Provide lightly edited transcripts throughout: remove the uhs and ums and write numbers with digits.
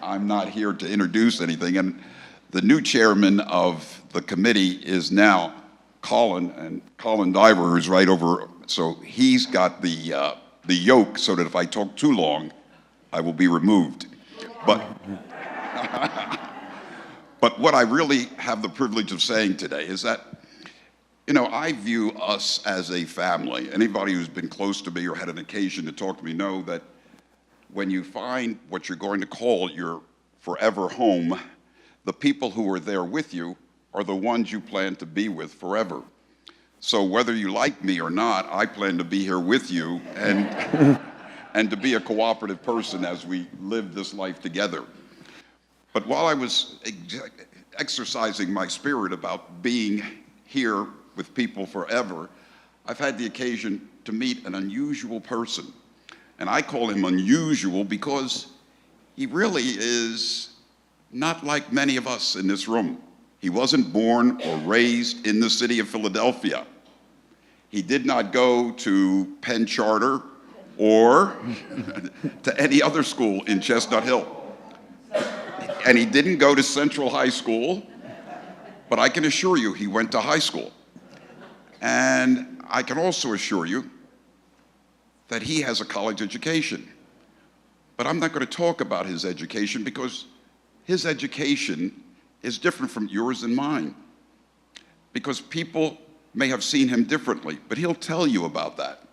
I'm not here to introduce anything. And the new chairman of the committee is now Colin, and Colin Diver, who's right over, so he's got the yoke so that if I talk too long, I will be removed. But, but what I really have the privilege of saying today is that, you know, I view us as a family. Anybody who's been close to me or had an occasion to talk to me know that when you find what you're going to call your forever home, the people who are there with you are the ones you plan to be with forever. So whether you like me or not, I plan to be here with you and, and to be a cooperative person as we live this life together. But while I was exercising my spirit about being here with people forever, I've had the occasion to meet an unusual person. And I call him unusual because he really is not like many of us in this room. He wasn't born or raised in the city of Philadelphia. He did not go to Penn Charter or to any other school in Chestnut Hill. And he didn't go to Central High School, but I can assure you he went to high school. And I can also assure you that he has a college education. But I'm not going to talk about his education because his education is different from yours and mine. Because people may have seen him differently, but he'll tell you about that.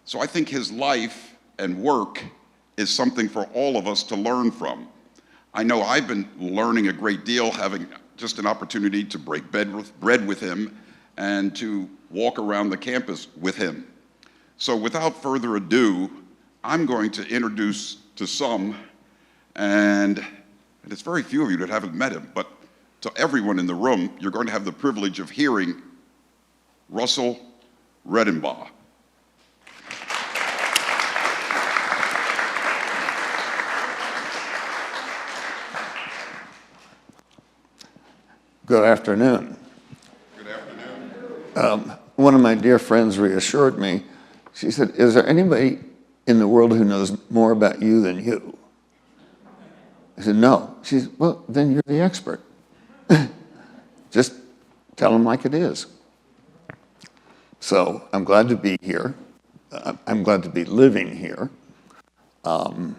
So I think his life and work is something for all of us to learn from. I know I've been learning a great deal, having just an opportunity to break bread with him and to walk around the campus with him. So without further ado, I'm going to introduce to some, and it's very few of you that haven't met him, but to everyone in the room, you're going to have the privilege of hearing Russell Redenbaugh. Good afternoon. Good afternoon. One of my dear friends reassured me. She said, "Is there anybody in the world who knows more about you than you?" I said, "No." She said, "Well, then you're the expert." Just tell them like it is. So I'm glad to be here. I'm glad to be living here. And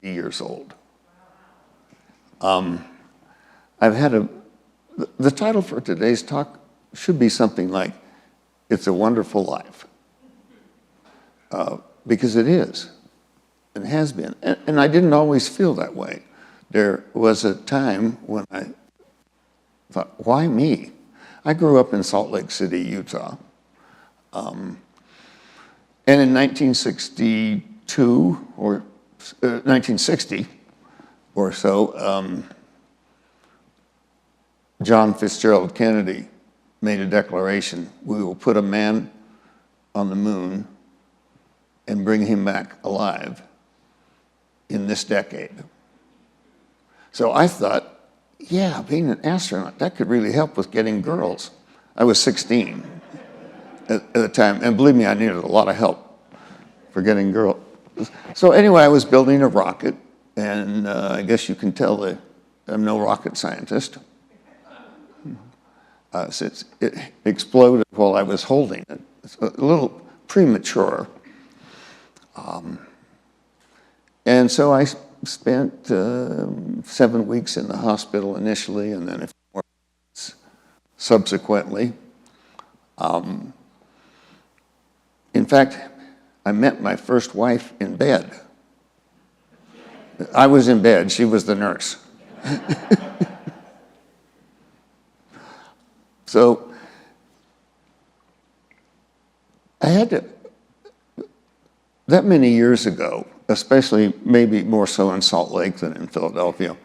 years old. I've had the title for today's talk should be something like, "It's a Wonderful Life." Because it is, and has been. And I didn't always feel that way. There was a time when I thought, why me? I grew up in Salt Lake City, Utah. And in 1962, or 1960 or so, John Fitzgerald Kennedy made a declaration: we will put a man on the moon and bring him back alive in this decade. So I thought, yeah, being an astronaut, that could really help with getting girls. I was 16 at the time, and believe me, I needed a lot of help for getting girls. So anyway, I was building a rocket, and I guess you can tell that I'm no rocket scientist. Since it exploded while I was holding it. It's a little premature. And so I spent 7 weeks in the hospital initially, and then a few more months subsequently. In fact, I met my first wife in bed. I was in bed, she was the nurse. So I had to, that many years ago, especially maybe more so in Salt Lake than in Philadelphia,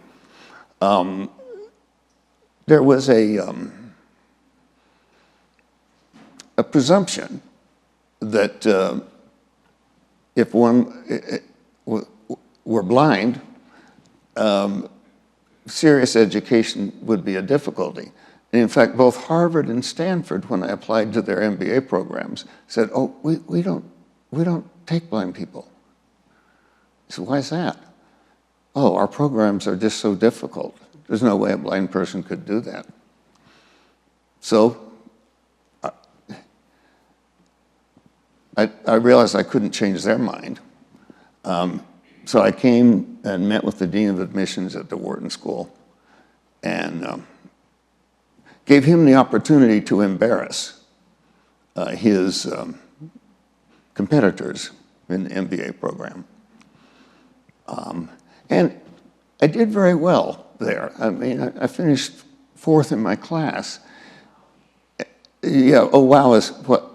there was a presumption that if one were blind, serious education would be a difficulty. And in fact, both Harvard and Stanford, when I applied to their MBA programs, said, "Oh, we don't we don't take blind people. I said, why is that? Oh, our programs are just so difficult. There's no way a blind person could do that. So I realized I couldn't change their mind. So I came and met with the Dean of Admissions at the Wharton School and gave him the opportunity to embarrass his competitors in the MBA program. And I did very well there. I mean, I finished 4th in my class. Yeah, oh wow is what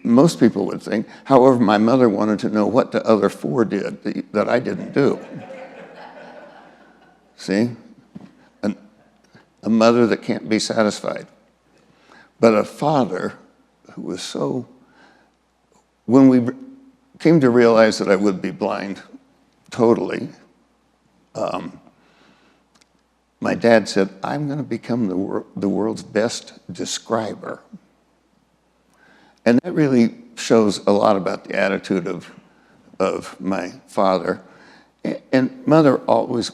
most people would think. However, my mother wanted to know what the other 4 did that I didn't do. See? A mother that can't be satisfied. But a father who was so... When we came to realize that I would be blind totally, my dad said, I'm going to become the world's best describer. And that really shows a lot about the attitude of my father. And mother always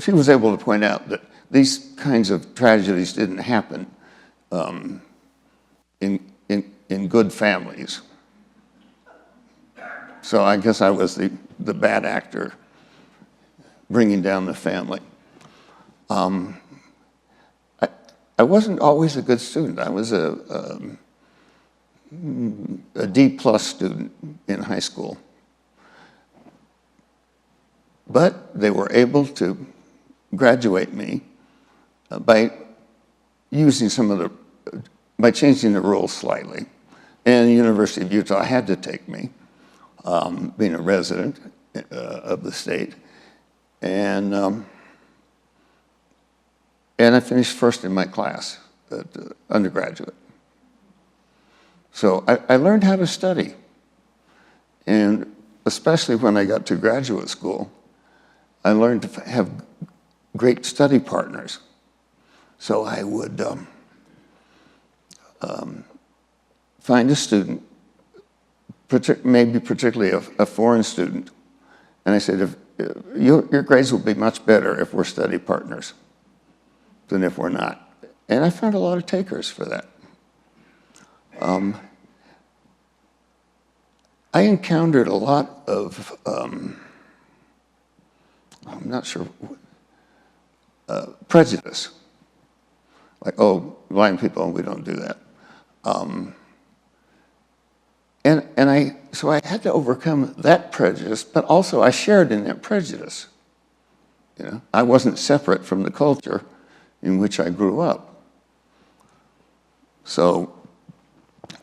she was able to point out that these kinds of tragedies didn't happen in good families. So I guess I was the bad actor bringing down the family. I wasn't always a good student. I was a D+ student in high school. But they were able to graduate me by by changing the rules slightly. And the University of Utah had to take me, being a resident of the state. And I finished 1st in my class, undergraduate. So I learned how to study. And especially when I got to graduate school, I learned to have great study partners. So I would find a student, maybe particularly a foreign student, and I said, your grades will be much better if we're study partners than if we're not. And I found a lot of takers for that. I encountered a lot of, I'm not sure, prejudice. Like, oh, blind people, we don't do that. So I had to overcome that prejudice, but also I shared in that prejudice. You know, I wasn't separate from the culture in which I grew up. So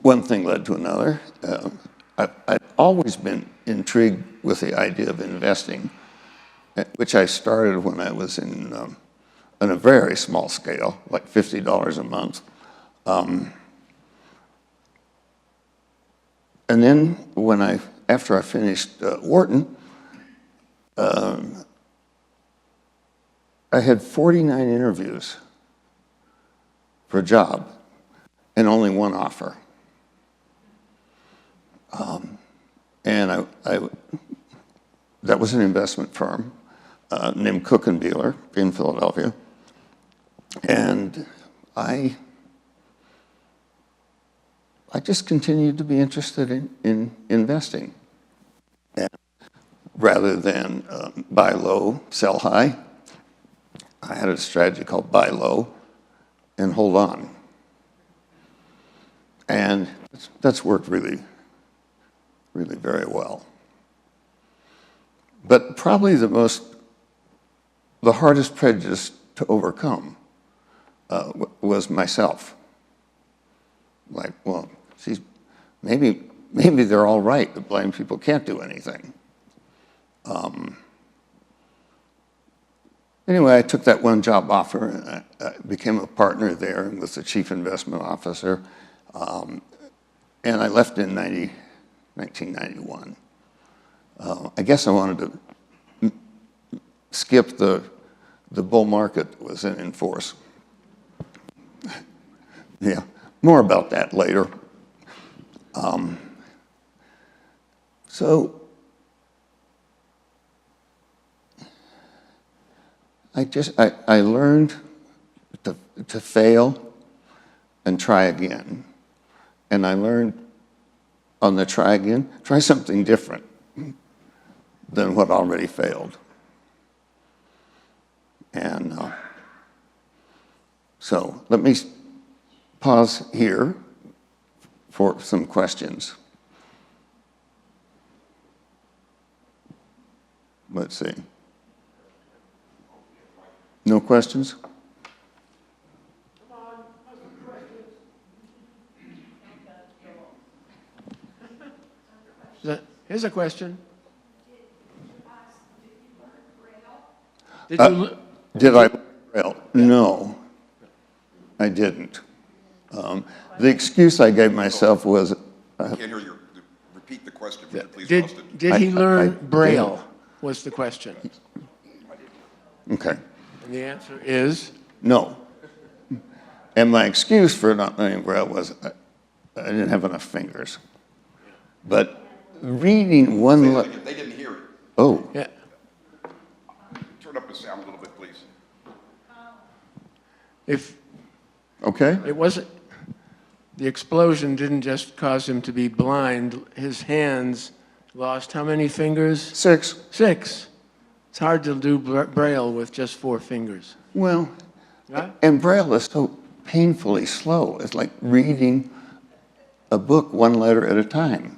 one thing led to another. I'd always been intrigued with the idea of investing, which I started when I was on a very small scale, like $50 a month. And then after I finished Wharton, I had 49 interviews for a job and only one offer. And that was an investment firm named Cook and Beeler in Philadelphia. And I just continued to be interested in investing. And rather than buy low, sell high, I had a strategy called buy low and hold on. And that's worked really, really very well. But probably the hardest prejudice to overcome was myself. Like, well, maybe they're all right, the blind people can't do anything. Anyway, I took that one job offer, and I became a partner there and was the chief investment officer. And I left in 1991. I guess I wanted to skip the bull market that was in force. Yeah, more about that later. So I learned to fail and try again. And I learned on the try again, try something different than what already failed. And so let me pause here for some questions. Let's see. No questions? Here's a question. Did I? Well, no, I didn't. The excuse I gave myself was, I can't hear you. Repeat the question, would you please, Austin? Did he learn I Braille, did. was the question. okay, And the answer is? no. And my excuse for not learning Braille was I didn't have enough fingers. But reading one, They didn't hear it. oh, Yeah. Turn up the sound a little bit, please. If okay. it wasn't, the explosion didn't just cause him to be blind, his hands lost how many fingers? 6. 6. It's hard to do Braille with just 4 fingers. Well, Right? and Braille is so painfully slow. It's like reading a book one letter at a time.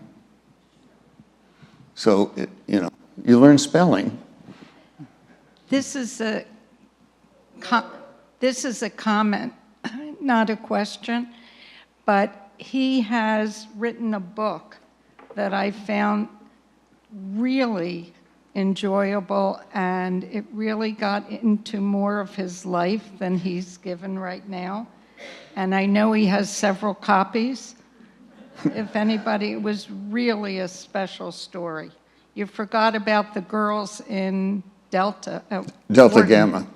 So, you learn spelling. This is a comment, not a question, but he has written a book that I found really enjoyable, and it really got into more of his life than he's given right now. And I know he has several copies. If anybody, it was really a special story. You forgot about the girls in Delta. Delta Wharton. Gamma.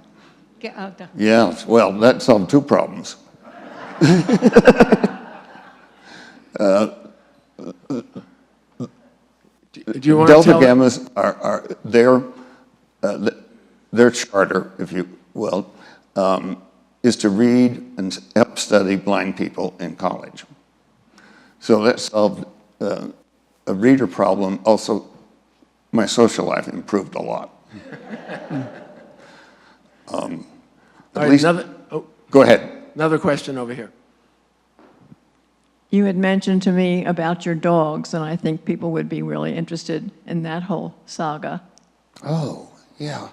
Delta. Yes, well, that solved 2 problems. Do you want to Delta tell Gammas are their charter, if you will, is to read and help study blind people in college. So that solved a reader problem. Also, my social life improved a lot. All right, Go ahead. another question over here. You had mentioned to me about your dogs, and I think people would be really interested in that whole saga. Oh, yeah.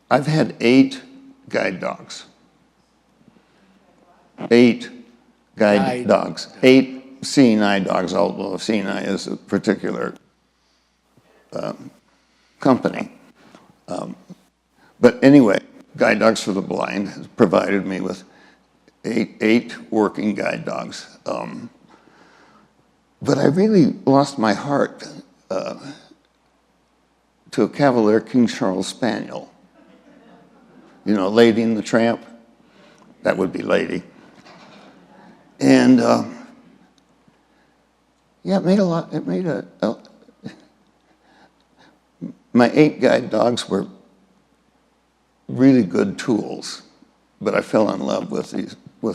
I've had 8 guide dogs. 8 guide dogs. 8 seeing eye dogs, although seeing eye is a particular company. But anyway, Guide Dogs for the Blind has provided me with eight working guide dogs. But I really lost my heart to a Cavalier King Charles Spaniel. You know, Lady and the Tramp? That would be Lady. And yeah, it made a lot, my 8 guide dogs were really good tools, but I fell in love with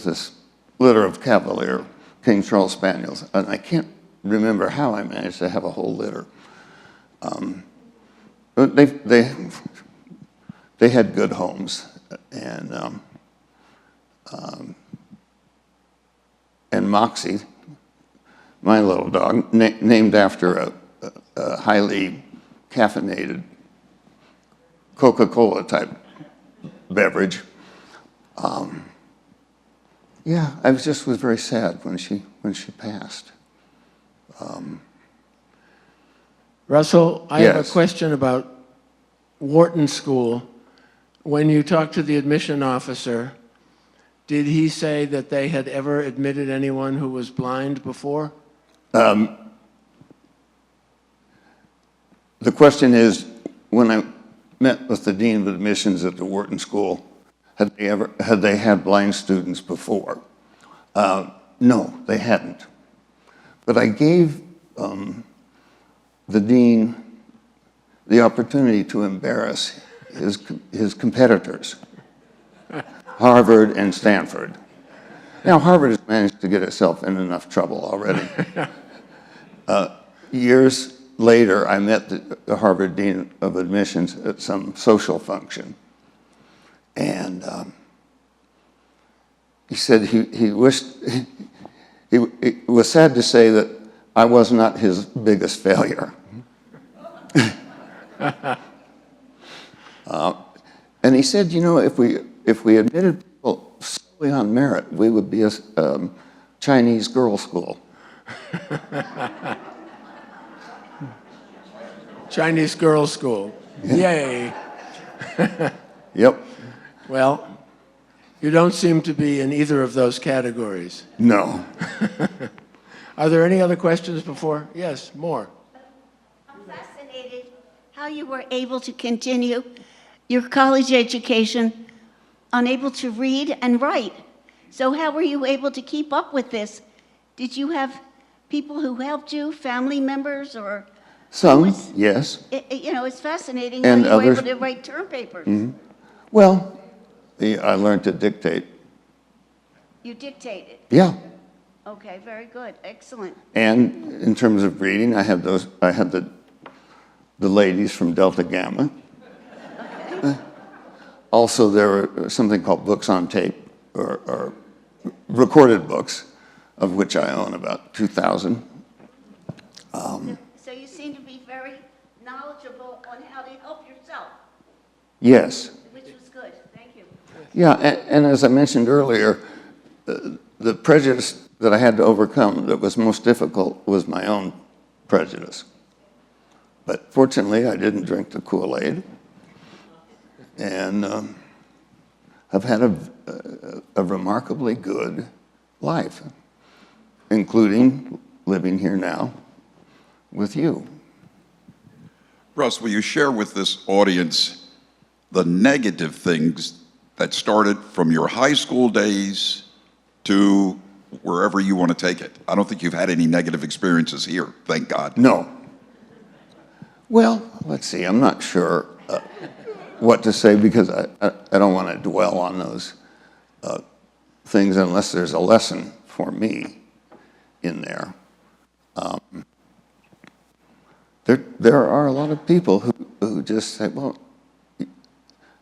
this litter of Cavalier King Charles Spaniels, and I can't remember how I managed to have a whole litter. But they had good homes, and Moxie, my little dog, named after a highly caffeinated Coca-Cola type beverage. Yeah, I was very sad when she passed. Russell, I have a Yes. question about Wharton School. When you talked to the admission officer, did he say that they had ever admitted anyone who was blind before? The question is, when I met with the dean of admissions at the Wharton School, had they had blind students before? No, they hadn't. But I gave the dean the opportunity to embarrass his competitors, Harvard and Stanford. Now, Harvard has managed to get itself in enough trouble already. Years later, I met the Harvard Dean of Admissions at some social function. And he said he wished, he was sad to say that I was not his biggest failure. And he said, you know, if we admitted people solely on merit, we would be a Chinese girls' school. Chinese girls' school. Yay. Yep. Well, you don't seem to be in either of those categories. No. Are there any other questions before? Yes, more. I'm fascinated how you were able to continue your college education, unable to read and write. So how were you able to keep up with this? Did you have people who helped you, family members, or? Some, yes. You know, it's fascinating And how you were others- able to write term papers. Well, I learned to dictate. You dictated. Yeah. Okay, very good, excellent. And in terms of reading, I had the ladies from Delta Gamma. Also, there were something called books on tape, or recorded books, of which I own about 2,000. So you seem to be very knowledgeable on how to help yourself, Yes. which was good, thank you. Yeah, and as I mentioned earlier, the prejudice that I had to overcome that was most difficult was my own prejudice. But fortunately, I didn't drink the Kool-Aid, and have had a remarkably good life, including living here now with you. Russ, will you share with this audience the negative things that started from your high school days to wherever you want to take it? I don't think you've had any negative experiences here, thank God. No. Well, let's see, I'm not sure what to say because I don't want to dwell on those things unless there's a lesson for me in there. There are a lot of people who just say, well,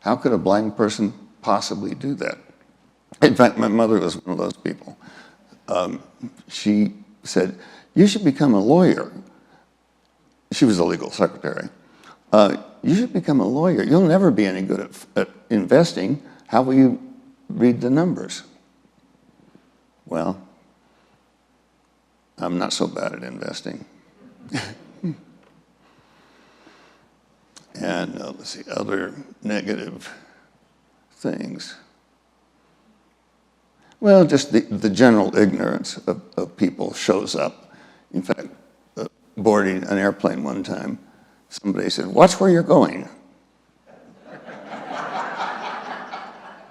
how could a blind person possibly do that? In fact, my mother was one of those people. She said, you should become a lawyer. She was a legal secretary. You should become a lawyer. You'll never be any good at investing. How will you read the numbers? Well, I'm not so bad at investing. And let's see, other negative things. Well, just the general ignorance of people shows up. In fact, boarding an airplane one time, somebody said, watch where you're going.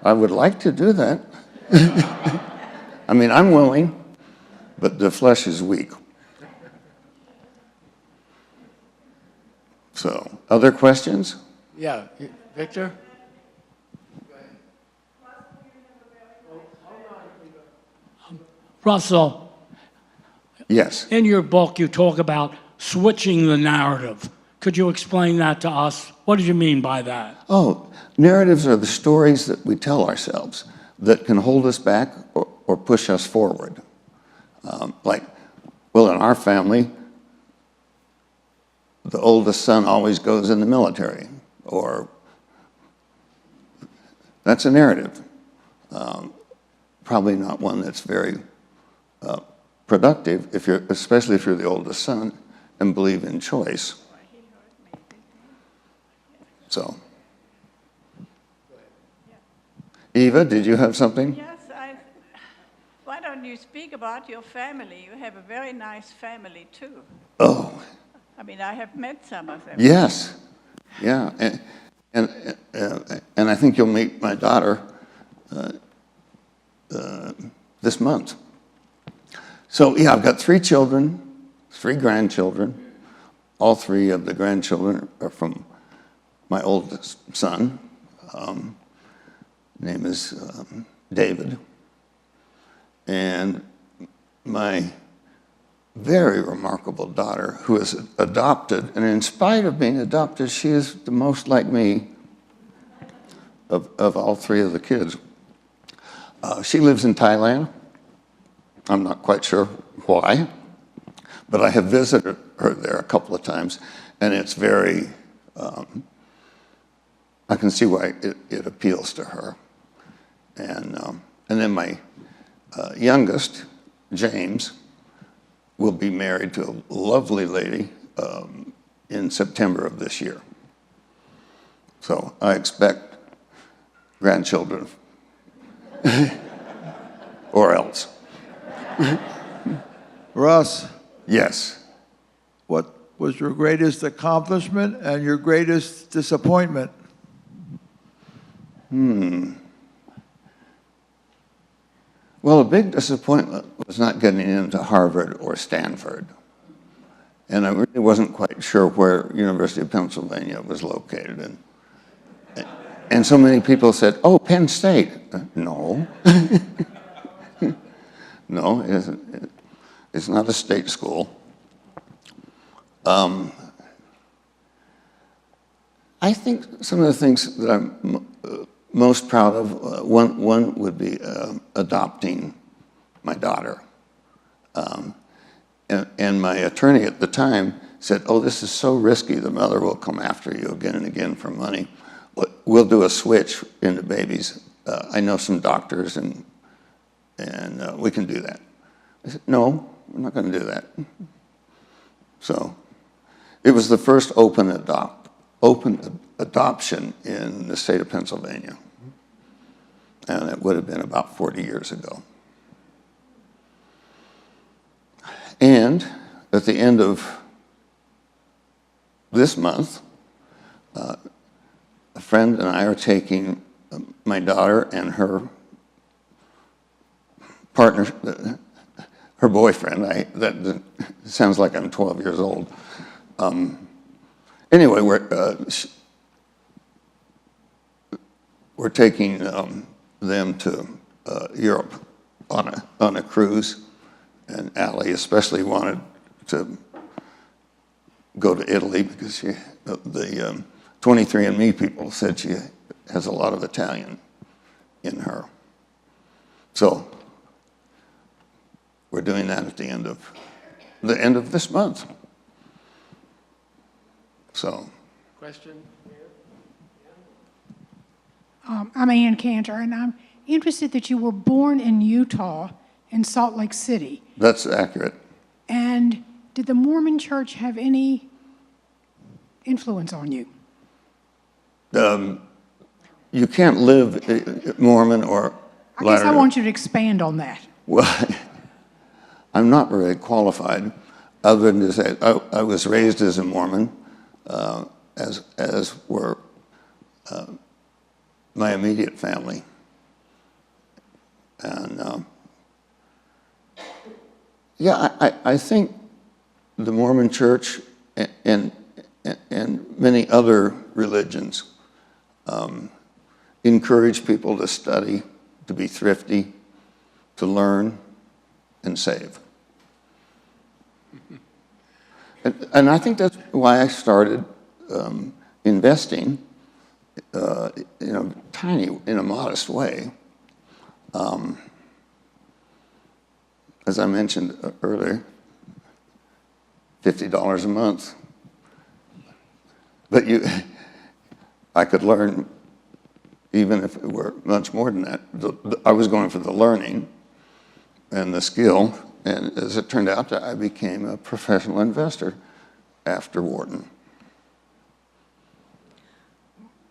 I would like to do that. I mean, I'm willing, but the flesh is weak. So, other questions? Yeah, Victor? Russell, Yes. in your book, you talk about switching the narrative. Could you explain that to us? What did you mean by that? Oh, narratives are the stories that we tell ourselves that can hold us back or push us forward. Like, well, in our family, the oldest son always goes in the military, or that's a narrative. Probably not one that's very productive, especially if you're the oldest son and believe in choice. So, Eva, did you have something? Yes, why don't you speak about your family? You have a very nice family too. Oh, I mean, I have met some of them. yes, yeah, and I think you'll meet my daughter this month. So yeah, I've got 3 children, 3 grandchildren. All 3 of the grandchildren are from my oldest son. Name is David. And my very remarkable daughter, who is adopted, and in spite of being adopted, she is the most like me of all 3 of the kids. She lives in Thailand. I'm not quite sure why, but I have visited her there a couple of times, and it's very, I can see why it appeals to her. And then my youngest, James, will be married to a lovely lady in September of this year. So I expect grandchildren, or else. Russ, Yes. what was your greatest accomplishment and your greatest disappointment? Well, a big disappointment was not getting into Harvard or Stanford. And I really wasn't quite sure where University of Pennsylvania was located. And so many people said, oh, Penn State. No. No, it isn't. It's not a state school. I think some of the things that I'm most proud of, one would be adopting my daughter. And my attorney at the time said, oh, this is so risky, the mother will come after you again and again for money. We'll do a switch into babies. I know some doctors and we can do that. I said, no, we're not going to do that. So it was the first open adoption in the state of Pennsylvania. And it would have been about 40 years ago. And at the end of this month, a friend and I are taking my daughter and her partner, her boyfriend. That sounds like I'm 12 years old. Anyway, we're taking them to Europe on a cruise, and Allie especially wanted to go to Italy because the 23andMe people said she has a lot of Italian in her. So we're doing that at the end of this month. So. Question? I'm Ann Cantor, and I'm interested that you were born in Utah, in Salt Lake City. That's accurate. And did the Mormon Church have any influence on you? You can't live Mormon or I guess I Latter-day. want you to expand on that. Well, I'm not very qualified, other than to say I was raised as a Mormon, as were my immediate family. And yeah, I think the Mormon Church and many other religions encourage people to study, to be thrifty, to learn, and save. And I think that's why I started investing in a modest way. As I mentioned earlier, $50 a month. But I could learn even if it were much more than that. I was going for the learning and the skill, and as it turned out, I became a professional investor after Wharton.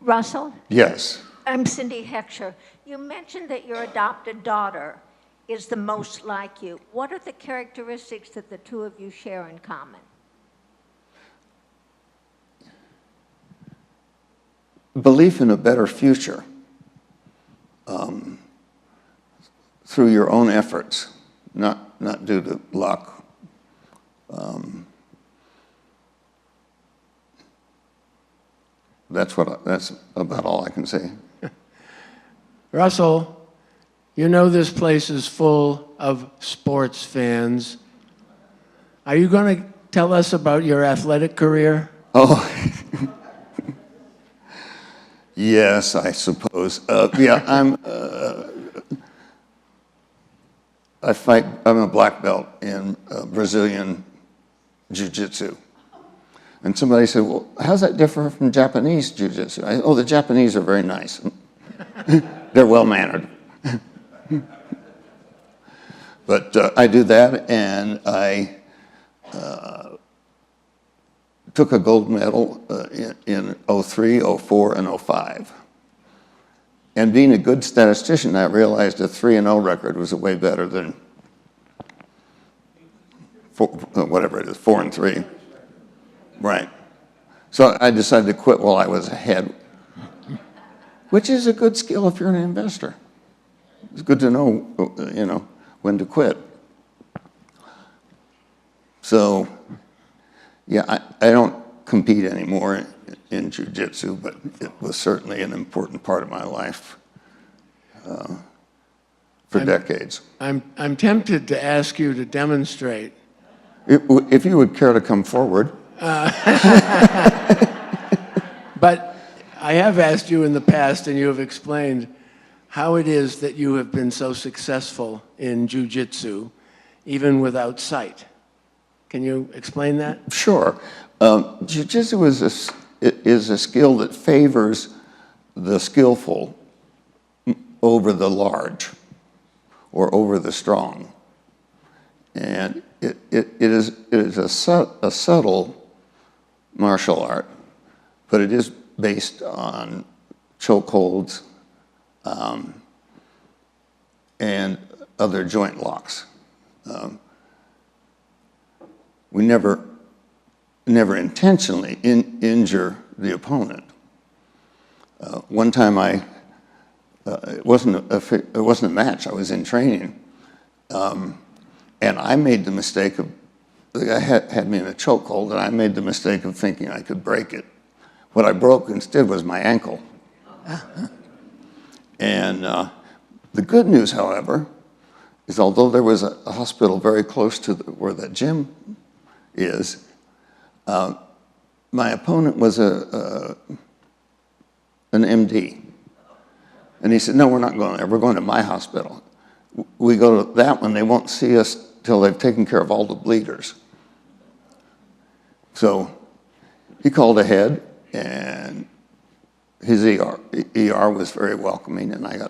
Russell? Yes. I'm Cindy Heckscher. You mentioned that your adopted daughter is the most like you. What are the characteristics that the two of you share in common? Belief in a better future through your own efforts, not due to luck. that's about all I can say. Russell, you know this place is full of sports fans. Are you going to tell us about your athletic career? Oh, yes, I suppose. Yeah, I'm a black belt in Brazilian Jiu-Jitsu. And somebody said, well, how's that differ from Japanese Jiu-Jitsu? Oh, the Japanese are very nice. They're well-mannered. But I do that, and I took a gold medal in 03, 04, and 05. And being a good statistician, I realized a 3-0 record was way better than whatever it is, 4-3. Right. So I decided to quit while I was ahead, which is a good skill if you're an investor. It's good to know, when to quit. So, yeah, I don't compete anymore in jiu-jitsu, but it was certainly an important part of my life for decades. I'm tempted to ask you to demonstrate. If you would care to come forward. But I have asked you in the past, and you have explained how it is that you have been so successful in jiu-jitsu, even without sight. Can you explain that? Sure. Jiu-jitsu is a skill that favors the skillful over the large or over the strong. And it is a subtle martial art, but it is based on chokeholds and other joint locks. We never intentionally injure the opponent. One time it wasn't a match, I was in training, and I made the mistake of, the guy had me in a chokehold, and I made the mistake of thinking I could break it. What I broke instead was my ankle. And the good news, however, is although there was a hospital very close to where that gym is, my opponent was an MD. And he said, no, we're not going there. We're going to my hospital. We go to that one, they won't see us till they've taken care of all the bleeders. So he called ahead, and his ER was very welcoming, and I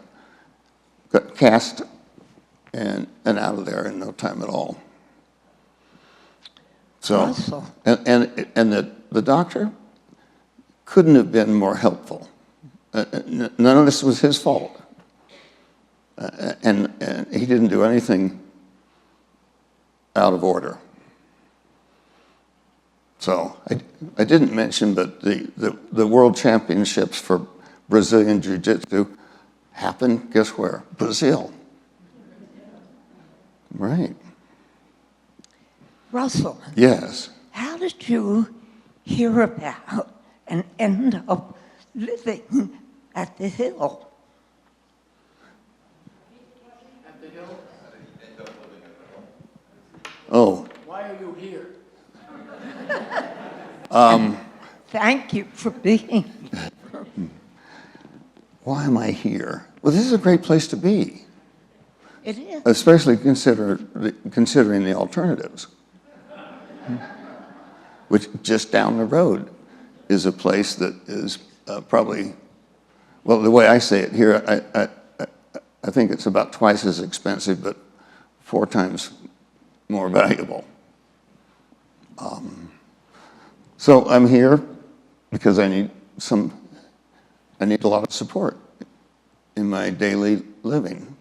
got cast and out of there in no time at all. So, Russell. and the doctor couldn't have been more helpful. None of this was his fault. And he didn't do anything out of order. So I didn't mention, but the World Championships for Brazilian Jiu-Jitsu happened, guess where? Brazil. Right. Russell, Yes. how did you hear about and end up living at the Hill? At the Hill? Oh. Why are you here? Thank you for being here. Why am I here? Well, this is a great place to be, It is. especially considering the alternatives. Which just down the road is a place that is probably, well, the way I say it here, I think it's about twice as expensive, but 4 times more valuable. So I'm here because I need a lot of support in my daily living.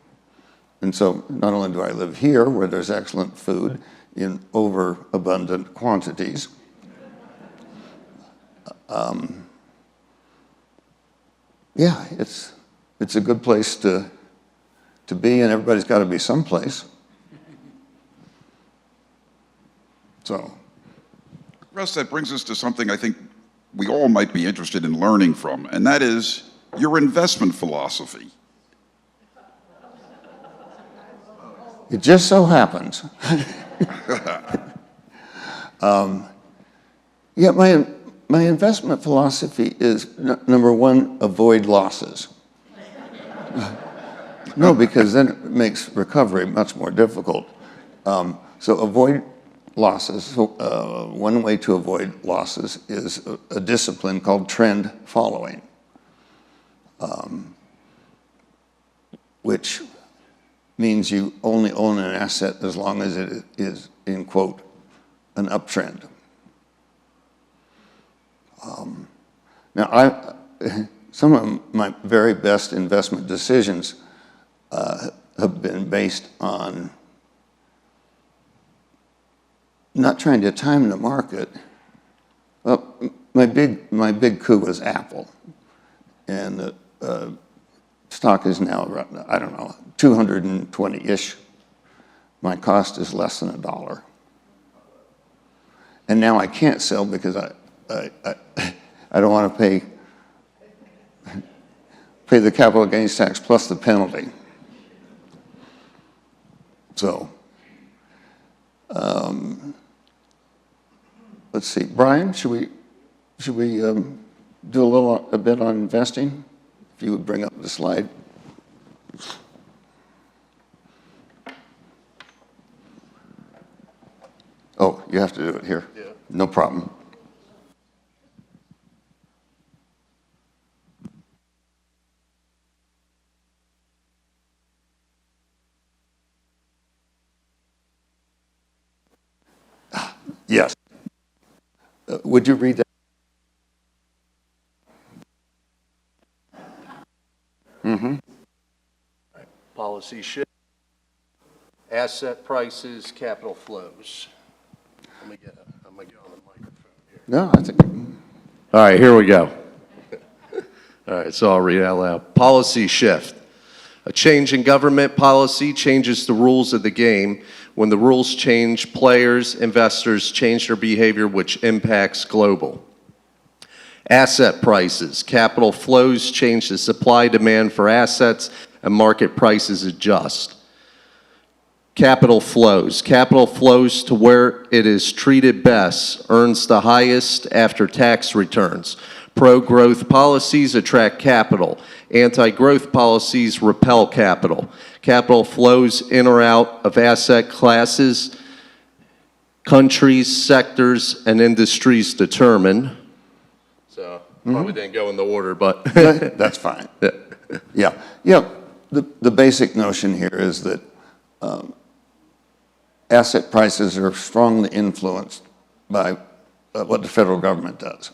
And so not only do I live here, where there's excellent food in overabundant quantities, yeah, it's a good place to be, and everybody's got to be someplace. So, Russ, that brings us to something I think we all might be interested in learning from, and that is your investment philosophy. It just so happens. Yeah, my investment philosophy is, number one, avoid losses. No, because then it makes recovery much more difficult. So avoid losses. So, one way to avoid losses is a discipline called trend following, which means you only own an asset as long as it is, in quote, an uptrend. Now, some of my very best investment decisions have been based on not trying to time the market. Well, my big coup was Apple, and the stock is now around, I don't know, 220-ish. My cost is less than $1. And now I can't sell because I don't want to pay the capital gains tax plus the penalty. So, let's see, Brian, should we do a bit on investing? If you would bring up the slide. Oh, you have to do it here. Yeah. No problem. Yes. Would you read that? Mm-hmm. Policy shift, asset prices, capital flows. I'm gonna get on the microphone here. No, I think. All right, here we go. All right, so I'll read it out loud. Policy shift. A change in government policy changes the rules of the game. When the rules change, players, investors change their behavior, which impacts global. Asset prices. Capital flows change the supply demand for assets, and market prices adjust. Capital flows. Capital flows to where it is treated best, earns the highest after tax returns. Pro-growth policies attract capital. Anti-growth policies repel capital. Capital flows in or out of asset classes, countries, sectors, and industries determine. So, probably didn't go in the order, but. That's fine. Yeah. Yeah. The basic notion here is that asset prices are strongly influenced by what the federal government does.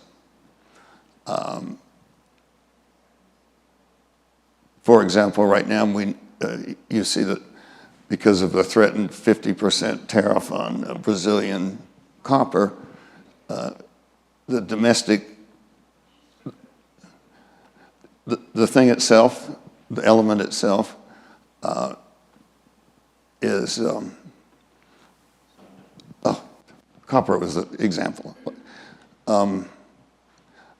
For example, right now you see that because of the threatened 50% tariff on Brazilian copper, the domestic, the thing itself, the element itself, is, copper was the example.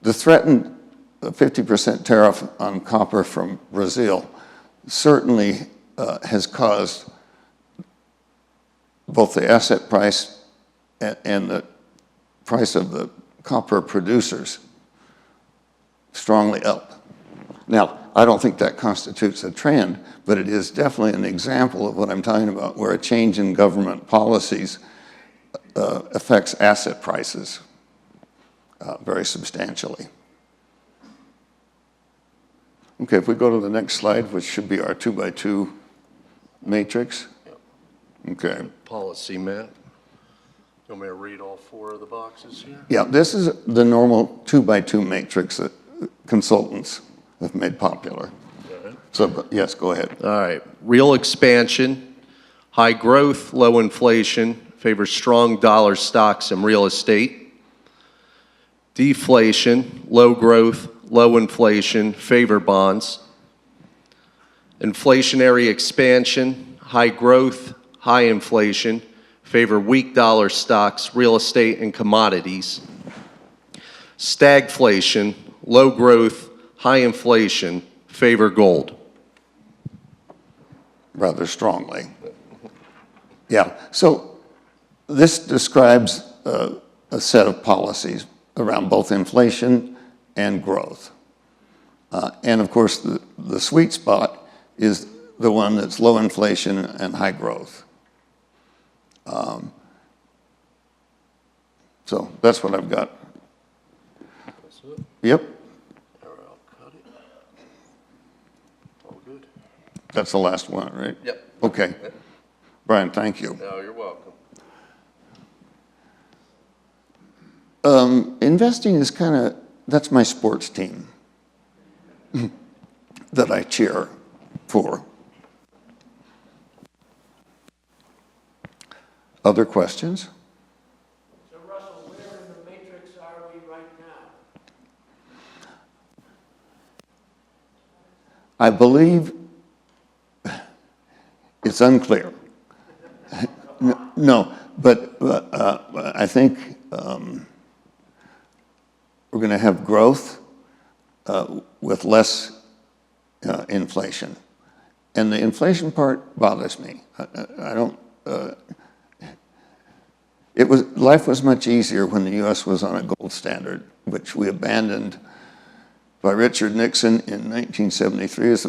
The threatened 50% tariff on copper from Brazil certainly has caused both the asset price and the price of the copper producers strongly up. Now, I don't think that constitutes a trend, but it is definitely an example of what I'm talking about, where a change in government policies affects asset prices very substantially. Okay, if we go to the next slide, which should be our 2x2 matrix. Okay. Policy map. You want me to read all 4 of the boxes here? Yeah, this is the normal 2x2 matrix that consultants have made popular. Right. So, yes, go ahead. All right. Real expansion, high growth, low inflation, favors strong dollar stocks and real estate. Deflation, low growth, low inflation, favor bonds. Inflationary expansion, high growth, high inflation, favor weak dollar stocks, real estate, and commodities. Stagflation, low growth, high inflation favor gold. Rather strongly. Yeah, so this describes a set of policies around both inflation and growth. And of course, the sweet spot is the one that's low inflation and high growth. So that's what I've got. Yep. That's the last one, right? Yep. Okay. Brian, thank you. No, you're welcome. Investing is that's my sports team that I cheer for. Other questions? So Russell, where in the matrix are we right now? I believe it's unclear. No, but I think we're going to have growth with less inflation. And the inflation part bothers me. I don't, life was much easier when the U.S. was on a gold standard, which we abandoned by Richard Nixon in 1973. It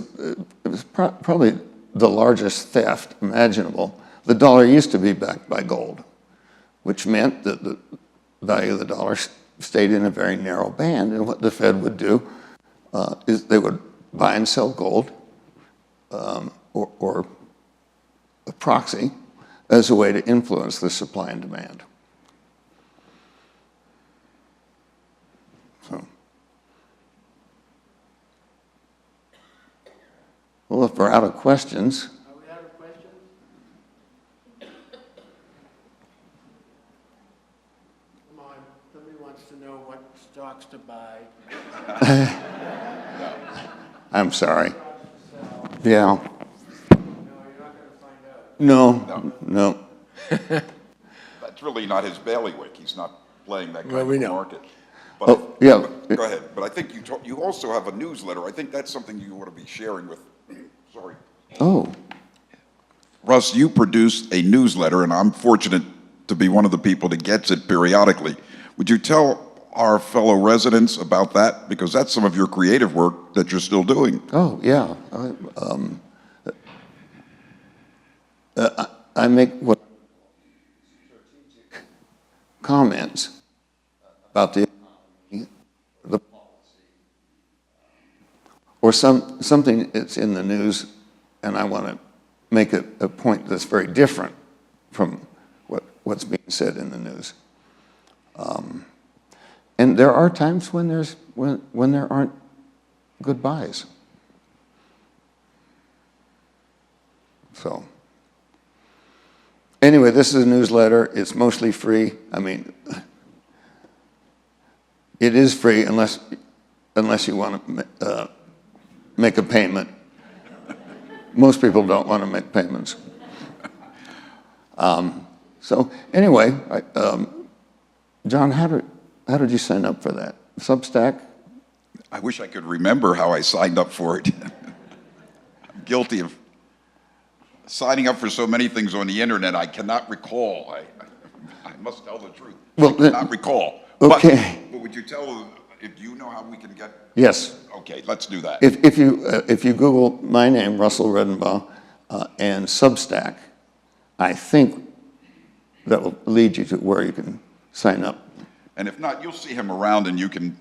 was probably the largest theft imaginable. The dollar used to be backed by gold, which meant that the value of the dollar stayed in a very narrow band. And what the Fed would do is they would buy and sell gold or a proxy as a way to influence the supply and demand. So, well, if we're out of questions. Are we out of questions? Come on, somebody wants to know what stocks to buy. I'm sorry. Yeah. No, you're not going to find out. No. That's really not his bailiwick. He's not playing that kind Well, we of know. market. But Oh, yeah. Go ahead. But I think you also have a newsletter. I think that's something you ought to be sharing with. Sorry. Oh, Russ, you produce a newsletter, and I'm fortunate to be one of the people that gets it periodically. Would you tell our fellow residents about that? Because that's some of your creative work that you're still doing. oh, yeah. I make what comments about the economy, the policy, or something that's in the news, and I want to make a point that's very different from what's being said in the news. And there are times when there aren't good buys. So, anyway, this is a newsletter. It's mostly free. I mean, it is free unless you want to make a payment. Most people don't want to make payments. So anyway, John, how did you sign up for that? Substack? I wish I could remember how I signed up for it. I'm guilty of signing up for so many things on the internet, I cannot recall. I must tell the truth. Well, I cannot recall. Okay. But would you tell, if you know how we can get? Yes. Okay, let's do that. If you Google my name, Russell Redenbaugh, and Substack, I think that will lead you to where you can sign up. And if not, you'll see him around and you can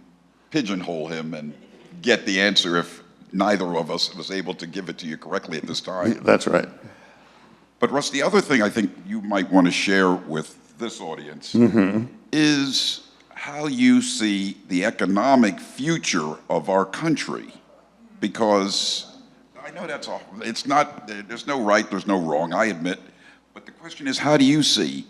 pigeonhole him and get the answer if neither of us was able to give it to you correctly at this time. That's right. But Russ, the other thing I think you might want to share with this audience is how you see the economic future of our country. Because I know it's not, there's no right, there's no wrong, I admit. But the question is, how do you see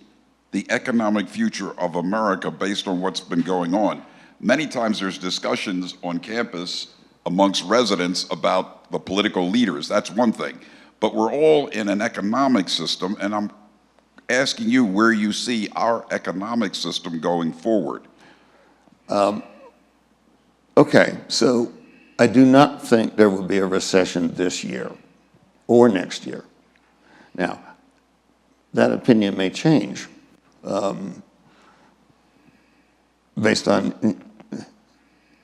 the economic future of America based on what's been going on? Many times there's discussions on campus amongst residents about the political leaders. That's one thing. But we're all in an economic system, and I'm asking you where you see our economic system going forward. Okay, so I do not think there will be a recession this year or next year. Now, that opinion may change based on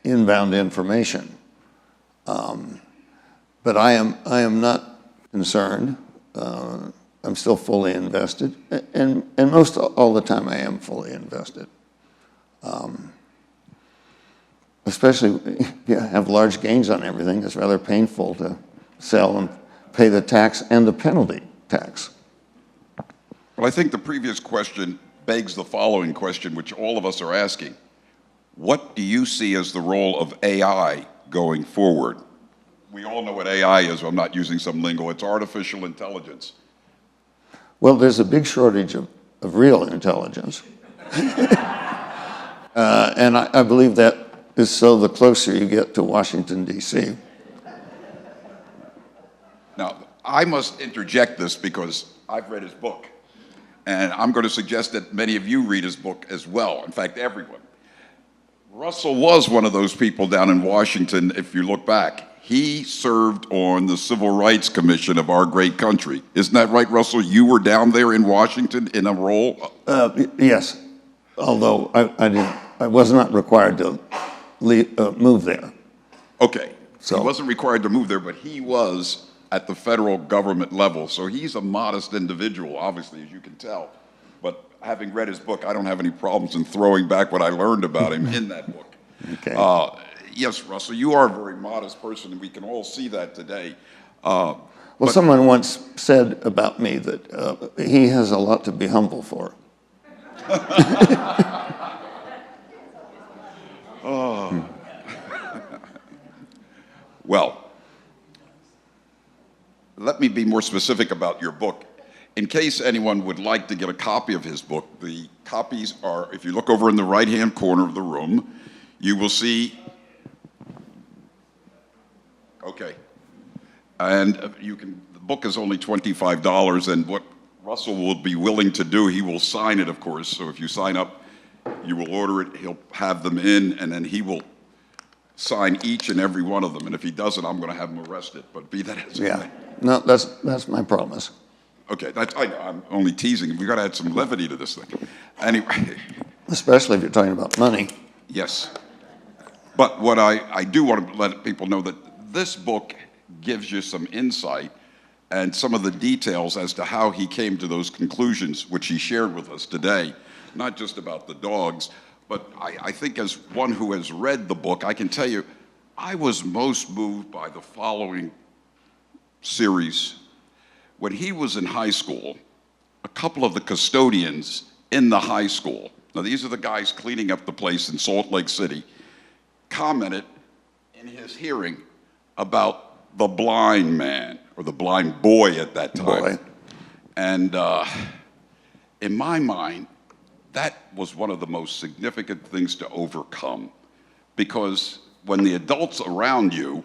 inbound information. But I am not concerned. I'm still fully invested, and most all the time I am fully invested. Especially if you have large gains on everything, it's rather painful to sell and pay the tax and the penalty tax. Well, I think the previous question begs the following question, which all of us are asking. What do you see as the role of AI going forward? We all know what AI is. I'm not using some lingo. It's artificial intelligence. Well, there's a big shortage of real intelligence. And I believe that is so the closer you get to Washington, D.C. Now, I must interject this because I've read his book. And I'm going to suggest that many of you read his book as well. In fact, everyone. Russell was one of those people down in Washington, if you look back. He served on the Civil Rights Commission of our great country. Isn't that right, Russell? You were down there in Washington in a role? Yes, although I was not required to move there. Okay, So- he wasn't required to move there, but he was at the federal government level. So he's a modest individual, obviously, as you can tell. But having read his book, I don't have any problems in throwing back what I learned about him in that book. Okay. Yes, Russell, you are a very modest person, and we can all see that today. Well, someone once said about me that he has a lot to be humble for. Well, let me be more specific about your book. In case anyone would like to get a copy of his book, the copies are, if you look over in the right-hand corner of the room, you will see, okay, and the book is only $25, and what Russell will be willing to do, he will sign it, of course, so if you sign up, you will order it, he'll have them in, and then he will sign each and every one of them, and if he doesn't, I'm going to have him arrested, but be that as it Yeah. may. No, that's my promise. Okay, I know, I'm only teasing. We've got to add some levity to this thing. Anyway, Especially if you're talking about money. yes. But what I do want to let people know that this book gives you some insight and some of the details as to how he came to those conclusions, which he shared with us today, not just about the dogs, but I think as one who has read the book, I can tell you, I was most moved by the following series. When he was in high school, a couple of the custodians in the high school, now these are the guys cleaning up the place in Salt Lake City, commented in his hearing about the blind man, or the blind boy at that time. Boy. And in my mind, that was one of the most significant things to overcome, because when the adults around you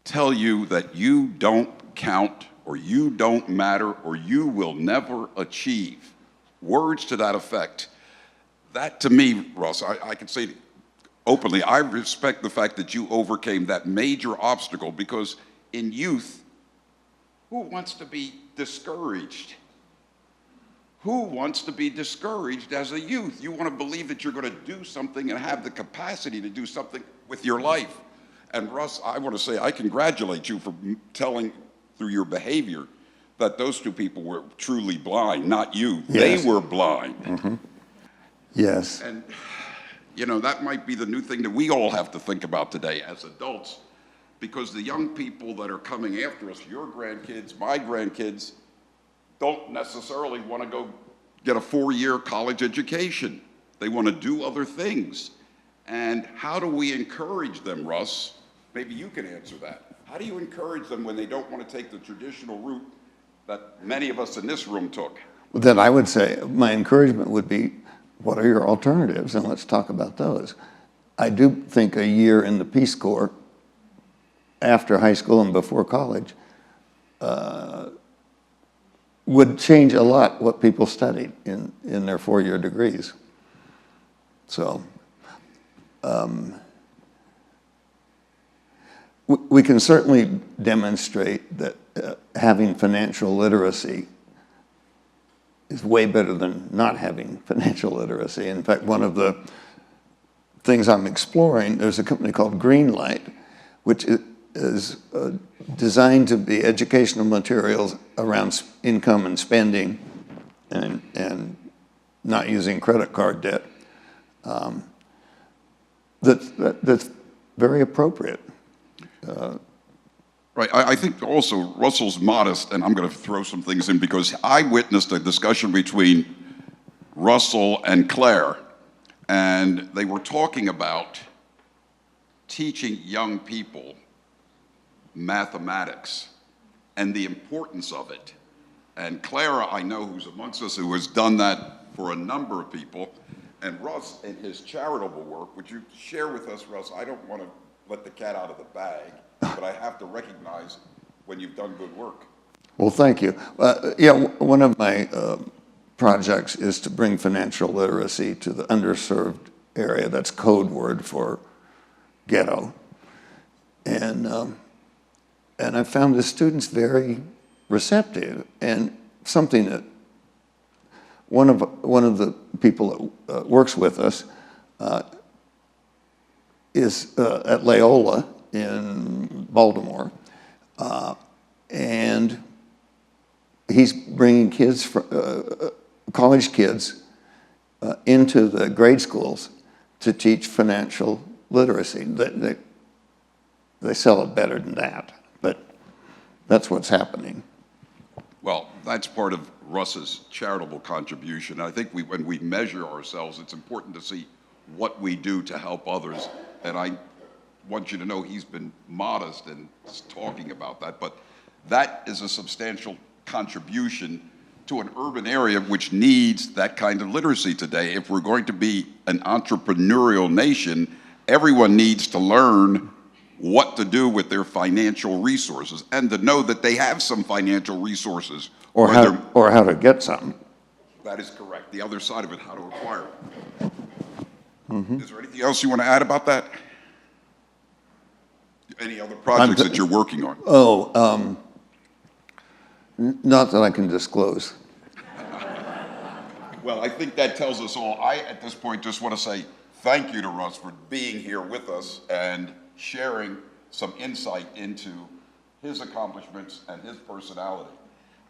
tell you that you don't count, or you don't matter, or you will never achieve, words to that effect, that to me, Russ, I can say openly, I respect the fact that you overcame that major obstacle, because in youth, who wants to be discouraged? Who wants to be discouraged as a youth? You want to believe that you're going to do something and have the capacity to do something with your life. And Russ, I want to say I congratulate you for telling through your behavior that those two people were truly blind, not you. Yes. They were blind. Mm-hmm. Yes. And, you know, that might be the new thing that we all have to think about today as adults, because the young people that are coming after us, your grandkids, my grandkids, don't necessarily want to go get a 4-year college education. They want to do other things. And how do we encourage them, Russ? Maybe you can answer that. How do you encourage them when they don't want to take the traditional route that many of us in this room took? Well, then I would say my encouragement would be, what are your alternatives? And let's talk about those. I do think a year in the Peace Corps after high school and before college would change a lot what people studied in their 4-year degrees. So we can certainly demonstrate that having financial literacy is way better than not having financial literacy. In fact, one of the things I'm exploring, there's a company called Greenlight, which is designed to be educational materials around income and spending and not using credit card debt. That's very appropriate. Right. I think also Russell's modest, and I'm going to throw some things in because I witnessed a discussion between Russell and Claire, and they were talking about teaching young people mathematics and the importance of it. And Clara, I know, who's amongst us, who has done that for a number of people. And Russ, in his charitable work, would you share with us, Russ? I don't want to let the cat out of the bag, but I have to recognize when you've done good work. Well, thank you. Yeah, one of my projects is to bring financial literacy to the underserved area. That's code word for ghetto. And I found the students very receptive, and something that one of the people that works with us is at Loyola in Baltimore, and he's bringing kids, college kids, into the grade schools to teach financial literacy. They sell it better than that, but that's what's happening. Well, that's part of Russ's charitable contribution. I think when we measure ourselves, it's important to see what we do to help others. And I want you to know he's been modest in talking about that, but that is a substantial contribution to an urban area which needs that kind of literacy today. If we're going to be an entrepreneurial nation, everyone needs to learn what to do with their financial resources and to know that they have some financial resources. Or how to get some. That is correct. The other side of it, how to acquire it. Mm-hmm. Is there anything else you want to add about that? Any other projects that you're working on? Oh, not that I can disclose. Well, I think that tells us all. I, at this point, just want to say thank you to Russ for being here with us and sharing some insight into his accomplishments and his personality.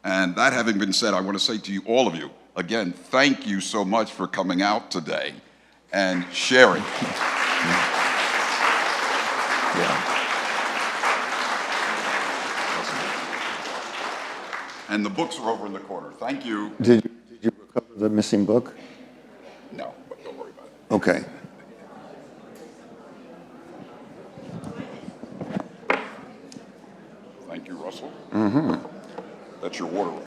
And that having been said, I want to say to you, all of you, again, thank you so much for coming out today and sharing. Yeah. And the books are over in the corner. Thank you. Did you recover the missing book? No, but don't worry about it. Okay. Thank you, Russell. Mm-hmm. That's your water.